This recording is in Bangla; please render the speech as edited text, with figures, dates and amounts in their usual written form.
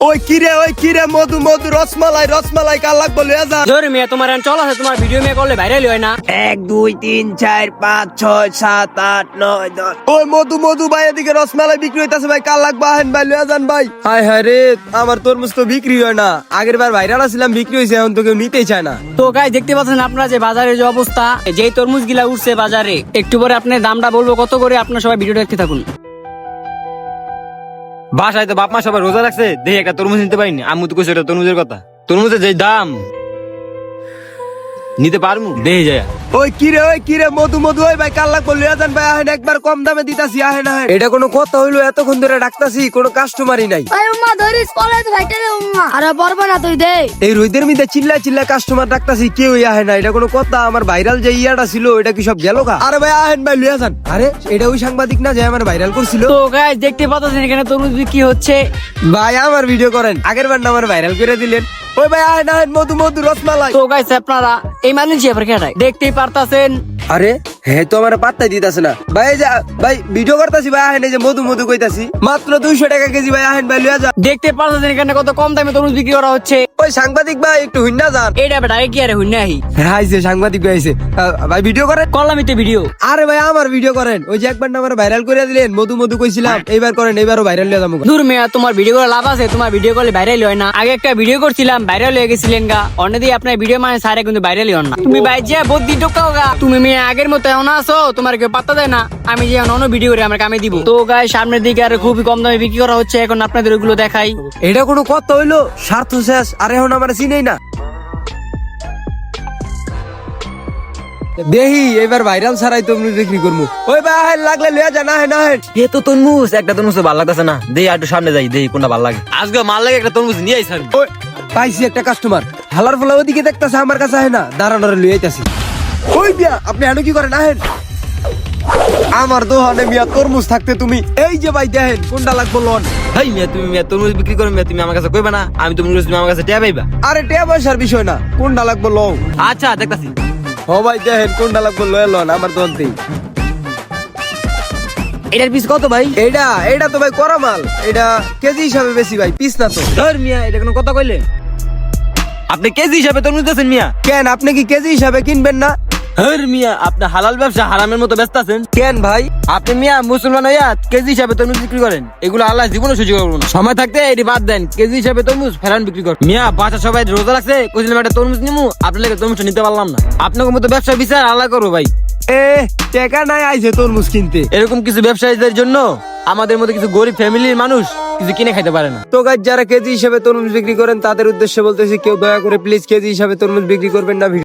ওই কিরে মধু রসমালাই কাল লাগবো লইয়া যা। জোর মিয়া তোমার চল আছে, তোমার ভিডিও মেয়ে করলে ভাইরাল হয় না। 1 2 3 4 5 6 7 8 9 10। ওই মধু ভাই এদিকে রসমালাই বিক্রি হইতাছে ভাই, কাল লাগবো আহেন ভাই লইয়া যান ভাই। হায় রে, আমার তরমুজ তো বিক্রি হয় না। আগের বার ভাইরাল ছিলাম, বিক্রি হয়েছে, এখন তো কেউ নিতেই চায় না। তো গাইস দেখতে পাচ্ছেন আপনারা যে বাজারের যে অবস্থা, যেই তরমুজ গিলা উঠছে বাজারে, একটু পরে আপনার দামটা বলবো কত করে, আপনারা সবাই ভিডিওটা দেখতে থাকুন। বাসায় তো বাপ মা সবাই রোজা রাখছে, দেখি একটা তরমুজ নিতে পারিনি। আম্মু তো কইছে তরমুজের কথা, তরমুজের যে দাম নিতে পারমু দেখে যায়। ওই কিরে মধু ওই ভাই কাল লাগবো লইয়া যান ভাই, আহেন একবার কম দামে দিতাছি আহেন। এটা কোনো কথা হইলো? এতক্ষণ ধরে ডাকতাছি, কোনো কাস্টমারই নাই। আরে উম্মা ধরিস পলাই তো ভাইটা দে উম্মা। আরে বরবা না তুই দে। এই রোদের মধ্যে চিল্লা কাস্টমার ডাকতাছি, কেউ আহে না। এটা কোনো কথা? আমার ভাইরাল যে ইয়াটা ছিল এটা কি সব গেল গা? আরে ভাই আহেন ভাই লইয়া যান। আরে এটা ওই সাংবাদিক না যে আমার ভাইরাল করছিল? তো গাইস দেখতে পাচ্ছেন এখানে তরমুজ বিক্রি হচ্ছে। ভাই আমার ভিডিও করেন, আগের বার না আমার ভাইরাল করে দিলেন। ওই ভাই আহেন মধু রসমালাই। তো গাইস আপনারা এই মালয়েশিয়া কেটাই দেখতেই পারতাছেন। আরে হ্যাঁ, তো আমার পাত্তাই দিতাছে না ভাই। ভাই ভিডিও করতাছি ভাই, আহেন এই যে মধু কইতাছি, মাত্র 200 টাকা কেজি ভাই, আহেন ভাই লইয়া যান। দেখতে পারতাছেন এখানে কত কম দামে তরমুজ বিক্রি করা হচ্ছে। ওই সাংবাদিক ভাই একটু হুইন্না যান। এইটা বেটা কি আরে হুইনা আহি আইছে সাংবাদিক ভাই আইছে। ভাই ভিডিও করেন। কলামিতে ভিডিও। আরে ভাই আমার ভিডিও করেন। ওই যে একবার না আমার ভাইরাল করে দিলেন, মধু কইছিলাম, এইবার করেন, এইবারও ভাইরাল হয়ে যাবো। দূর মেয়া, তোমার ভিডিও করে লাভ আছে? তোমার ভিডিও করলে ভাইরাল হয় না। আগে একটা ভিডিও করছিলাম, ভাইরাল হয়ে গেছিলেন গা। অন্যদিকে আপনার ভিডিও মানে সারে কিন্তু ভাইরাল হন না। তুমি ভাই যে বুদ্ধি ঢোকাও গা। তুমি মেয়ে আগের মতো এমন আছো, তোমার কেউ পাত্তা দেয় না। আমি যে অন্য ভিডিও করে আমার কামে দিব। তো গাই সামনের দিকে আর খুবই কম দামে বিক্রি করা হচ্ছে, এখন আপনাদের ওইগুলো দেখাই। এটা কোনো কথা হইলো? স্বার্থ শেষ, আর এখন আমার চিনেই না। দেহি এবার ভাইরাল ছাড়াই তরমুজ বিক্রি করবো। ওই ভাই আহেন, লাগলে লইয়া যান, আহেন। এ তো তরমুজ, একটা তরমুজ তো ভালো লাগতেছে না। দেই একটু সামনে যাই, দেই কোনটা ভালো লাগে। আজকে মাল লাগে একটা তরমুজ নিয়ে আইছি। ওই পাইছি একটা কাস্টমার, হালার ফলা ওদিকে দেখতাছে, আমার কাছে আহে না, দাঁড়ানোর লইয়া আইতাছি। ওই মিয়া আপনি এনে কি করেন? আহেন আমার দোকানে মিয়া তরমুজ থাকতে তুমি এই যে ভাই দেখেন কোনটা লাগবো লোন। হাই মিয়া, তুমি মিয়া তরমুজ বিক্রি করো মিয়া, তুমি আমার কাছে কইবা না? আমি তরমুজ তুমি আমার কাছে টিয়া পাইবা। আরে টিয়া পয়সার বিষয় না, কোনটা লাগবো লোন। আচ্ছা দেখতাছি। ও ভাই দেখেন কোনটা লাগবো লয়ে লোন আমার দোকানতেই। এটার পিস কত ভাই? এটা তো ভাই করা মাল, এটা কেজি হিসাবে বেশি ভাই, পিস না তো। ধর মিয়া, এটা কোনো কথা কইলে? আপনি কেজি হিসাবে তরমুজ দিতেছেন মিয়া? কেন আপনি কি কেজি হিসাবে কিনবেন না? হর মিয়া, আপনি হালাল ব্যবসা হারামের মতো ব্যস্ত আছেন কেন ভাই? আপনি মিয়া মুসলমান হইয়া কেজি হিসাবে তরমুজ বিক্রি করেন? এগুলো আল্লাহ জীবনে সহ্য করবো না। সময় থাকতে এটি বাদ দেন, কেজি হিসাবে তরমুজ ফেরান বিক্রি করেন। মিয়া বাসা সবাই রোজা লাগছে, কইছিলাম একটা তরমুজ নিমু, আপনার লাগে তরমুজটা নিতে পারলাম না। আপনাকে মতো ব্যবসা বিচার আল্লাহ করবো ভাই। টাকা নাই আইছে তরমুজ কিনতে। এরকম কিছু ব্যবসায়ীদের জন্য আমাদের মতো কিছু গরিব ফ্যামিলির মানুষ কিছু কিনে খাইতে পারে না। তো গাইস যারা কেজি হিসাবে তরমুজ বিক্রি করেন তাদের উদ্দেশ্যে বলতেছি, কেউ দয়া করে প্লিজ কেজি হিসাবে তরমুজ বিক্রি করবেন না।